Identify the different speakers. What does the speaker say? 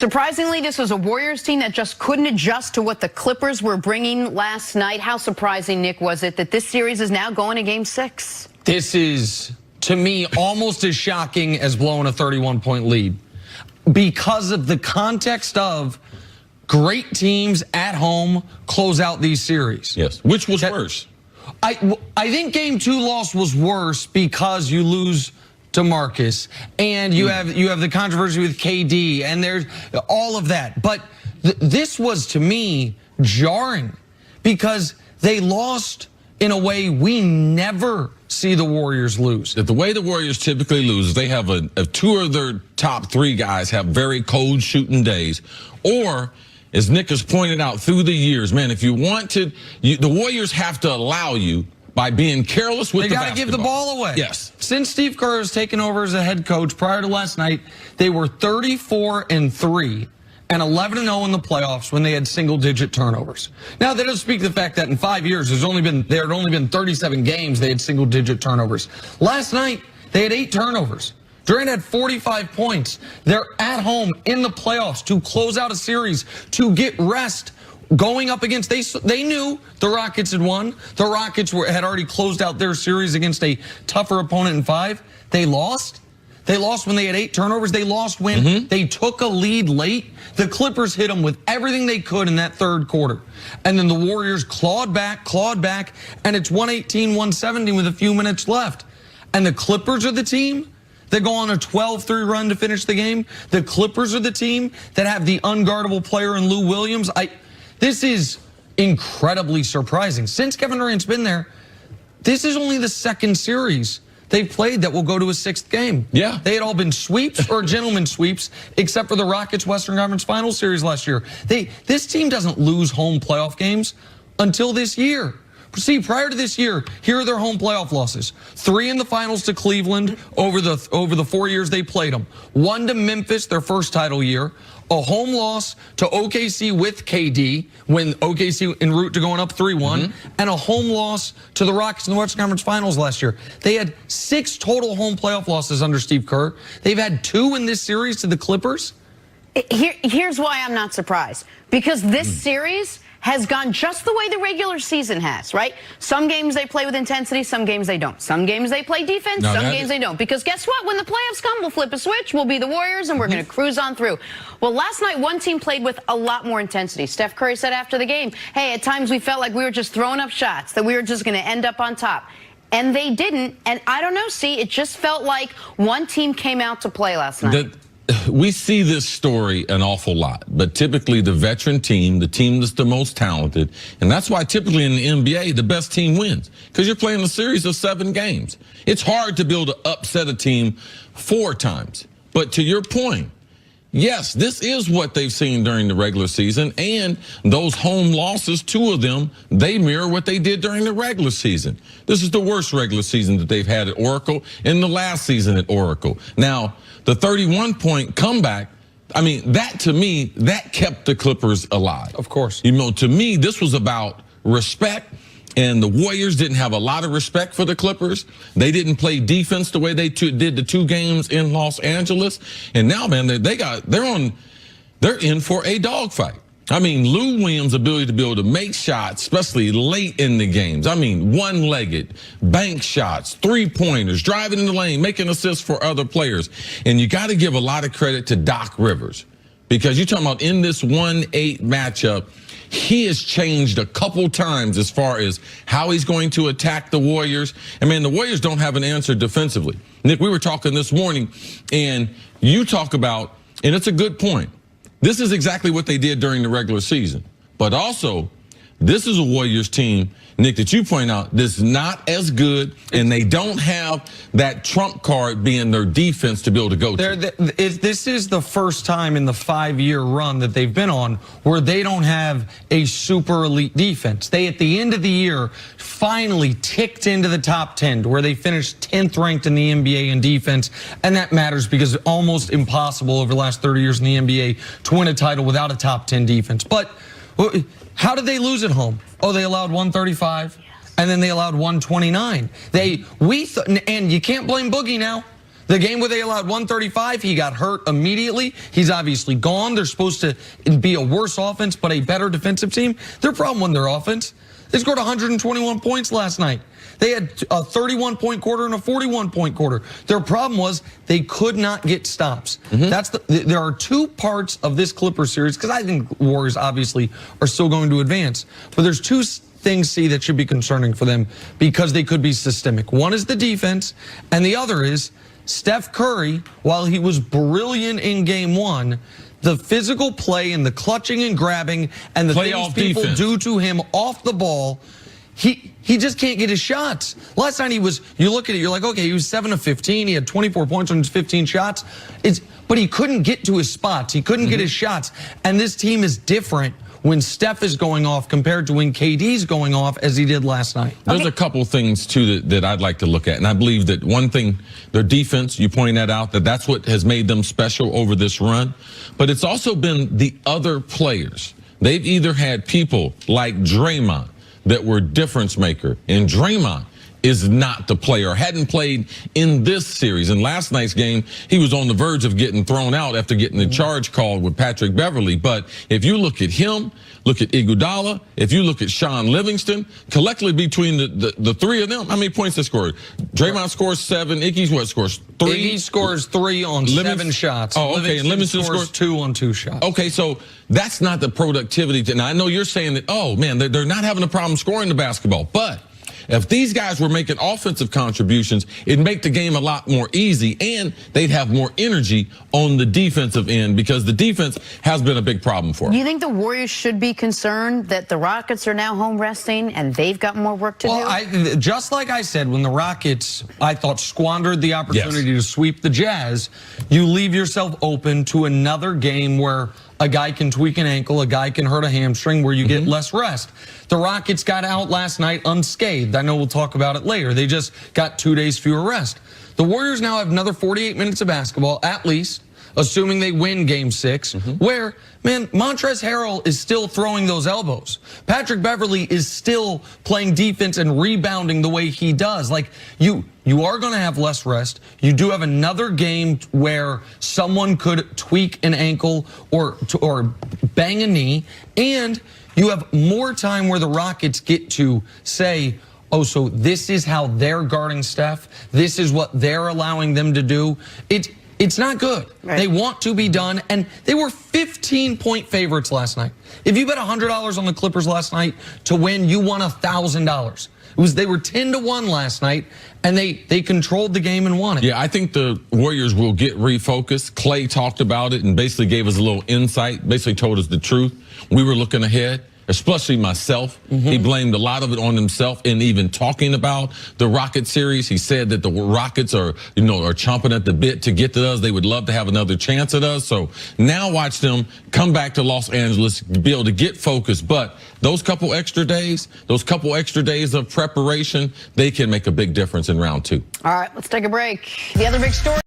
Speaker 1: Surprisingly, this was a Warriors team that just couldn't adjust to what the Clippers were bringing last night. How surprising, Nick, was it that this series is now going to Game 6?
Speaker 2: This is, to me, almost as shocking as blowing a 31-point lead because of the context of great teams at home close out these series.
Speaker 3: Yes, which was worse?
Speaker 2: I think Game 2 loss was worse because you lose DeMarcus, and you have the controversy with KD, and there's all of that. But this was, to me, jarring because they lost in a way we never see the Warriors lose.
Speaker 3: The way the Warriors typically lose is they have two of their top three guys have very cold shooting days, or as Nick has pointed out through the years, man, if you want to, the Warriors have to allow you by being careless with the basketball. They got to
Speaker 2: give the ball away.
Speaker 3: Yes.
Speaker 2: Since Steve Kerr has taken over as a head coach prior to last night, they were 34-3 and 11-0 in the playoffs when they had single-digit turnovers. Now, that doesn't speak to the fact that in 5 years, there had only been 37 games they had single-digit turnovers. Last night, they had 8 turnovers. Durant had 45 points. They're at home in the playoffs to close out a series, to get rest. Going up against, they knew the Rockets had won. The Rockets had already closed out their series against a tougher opponent in 5. They lost. They lost when they had 8 turnovers. They lost when they took a lead late. The Clippers hit them with everything they could in that third quarter. And then the Warriors clawed back, and it's 118-117 with a few minutes left. And the Clippers are the team that go on a 12-3 run to finish the game. The Clippers are the team that have the unguardable player in Lou Williams. This is incredibly surprising. Since Kevin Durant's been there, this is only the second series they've played that will go to a 6th game.
Speaker 3: Yeah.
Speaker 2: They had all been sweeps or gentlemen sweeps, except for the Rockets Western Conference Finals series last year. This team doesn't lose home playoff games until this year. See, prior to this year, here are their home playoff losses. 3 in the finals to Cleveland over the 4 years they played them. 1 to Memphis, their first title year. A home loss to OKC with KD when OKC en route to going up 3-1. And a home loss to the Rockets in the Western Conference Finals last year. They had 6 total home playoff losses under Steve Kerr. They've had 2 in this series to the Clippers.
Speaker 1: Here's why I'm not surprised. Because this series has gone just the way the regular season has, right? Some games they play with intensity, some games they don't. Some games they play defense, some games they don't. Because guess what? When the playoffs come, we'll flip a switch, we'll be the Warriors, and we're going to cruise on through. Well, last night, one team played with a lot more intensity. Steph Curry said after the game, hey, at times we felt like we were just throwing up shots, that we were just going to end up on top. And they didn't, and I don't know, see, it just felt like one team came out to play last night.
Speaker 3: We see this story an awful lot, but typically the veteran team, the team that's the most talented, and that's why typically in the NBA, the best team wins, because you're playing a series of 7 games. It's hard to be able to upset a team 4 times. But to your point, yes, this is what they've seen during the regular season, and those home losses, 2 of them, they mirror what they did during the regular season. This is the worst regular season that they've had at Oracle and the last season at Oracle. Now, the 31-point comeback, I mean, that to me, that kept the Clippers alive.
Speaker 2: Of course.
Speaker 3: You know, to me, this was about respect, and the Warriors didn't have a lot of respect for the Clippers. They didn't play defense the way they did the 2 games in Los Angeles. And now, man, they're in for a dogfight. I mean, Lou Williams' ability to be able to make shots, especially late in the games. I mean, one-legged, bank shots, 3-pointers, driving in the lane, making assists for other players. And you got to give a lot of credit to Doc Rivers, because you're talking about in this 1-8 matchup, he has changed a couple times as far as how he's going to attack the Warriors. I mean, the Warriors don't have an answer defensively. Nick, we were talking this morning, and you talk about, and it's a good point, this is exactly what they did during the regular season. But also, this is a Warriors team, Nick, that you point out, that's not as good, and they don't have that trump card being their defense to be able to go to.
Speaker 2: This is the first time in the 5-year run that they've been on where they don't have a super elite defense. They, at the end of the year, finally ticked into the top 10, where they finished 10th ranked in the NBA in defense. And that matters because it's almost impossible over the last 30 years in the NBA to win a title without a top 10 defense. But how did they lose at home? Oh, they allowed 135, and then they allowed 129. And you can't blame Boogie now. The game where they allowed 135, he got hurt immediately. He's obviously gone. They're supposed to be a worse offense, but a better defensive team. Their problem wasn't their offense. They scored 121 points last night. They had a 31-point quarter and a 41-point quarter. Their problem was they could not get stops. There are two parts of this Clippers series, because I think Warriors obviously are still going to advance. But there's two things, C, that should be concerning for them because they could be systemic. One is the defense, and the other is Steph Curry, while he was brilliant in game one, the physical play and the clutching and grabbing and the things people do to him off the ball, he just can't get his shots. Last night you look at it, you're like, okay, he was 7 of 15. He had 24 points on his 15 shots. But he couldn't get to his spots. He couldn't get his shots. And this team is different when Steph is going off compared to when KD's going off as he did last night.
Speaker 3: There's a couple things, too, that I'd like to look at. And I believe that one thing, their defense, you pointed that out, that's what has made them special over this run. But it's also been the other players. They've either had people like Draymond that were difference maker, and Draymond is not the player, hadn't played in this series. In last night's game, he was on the verge of getting thrown out after getting the charge called with Patrick Beverly. But if you look at him, look at Iguodala, if you look at Sean Livingston, collectively between the three of them, how many points they scored? Draymond scores 7, Iggy's what scores? 3?
Speaker 2: Iggy scores 3 on 7 shots.
Speaker 3: Oh, okay, and Livingston scores
Speaker 2: 2 on 2 shots.
Speaker 3: Okay, so that's not the productivity. And I know you're saying that, oh, man, they're not having a problem scoring the basketball, but if these guys were making offensive contributions, it'd make the game a lot more easy, and they'd have more energy on the defensive end because the defense has been a big problem for them.
Speaker 1: Do you think the Warriors should be concerned that the Rockets are now home resting and they've got more work to do?
Speaker 2: Just like I said, when the Rockets, I thought, squandered the opportunity to sweep the Jazz, you leave yourself open to another game where a guy can tweak an ankle, a guy can hurt a hamstring where you get less rest. The Rockets got out last night unscathed. I know we'll talk about it later. They just got 2 days fewer rest. The Warriors now have another 48 minutes of basketball, at least, assuming they win Game 6, where, man, Montrezl Harrell is still throwing those elbows. Patrick Beverly is still playing defense and rebounding the way he does. Like, you are going to have less rest. You do have another game where someone could tweak an ankle or bang a knee, and you have more time where the Rockets get to say, oh, so this is how they're guarding Steph. This is what they're allowing them to do. It's not good. Right. They want to be done, and they were 15-point favorites last night. If you bet $100 on the Clippers last night to win, you won $1,000. They were 10-1 last night, and they controlled the game and won it.
Speaker 3: Yeah, I think the Warriors will get refocused. Clay talked about it and basically gave us a little insight, basically told us the truth. We were looking ahead, especially myself. He blamed a lot of it on himself in even talking about the Rocket series. He said that the Rockets are chomping at the bit to get to us. They would love to have another chance at us. So now watch them come back to Los Angeles, be able to get focused. But those couple extra days of preparation, they can make a big difference in round 2.
Speaker 1: All right, let's take a break. The other big story.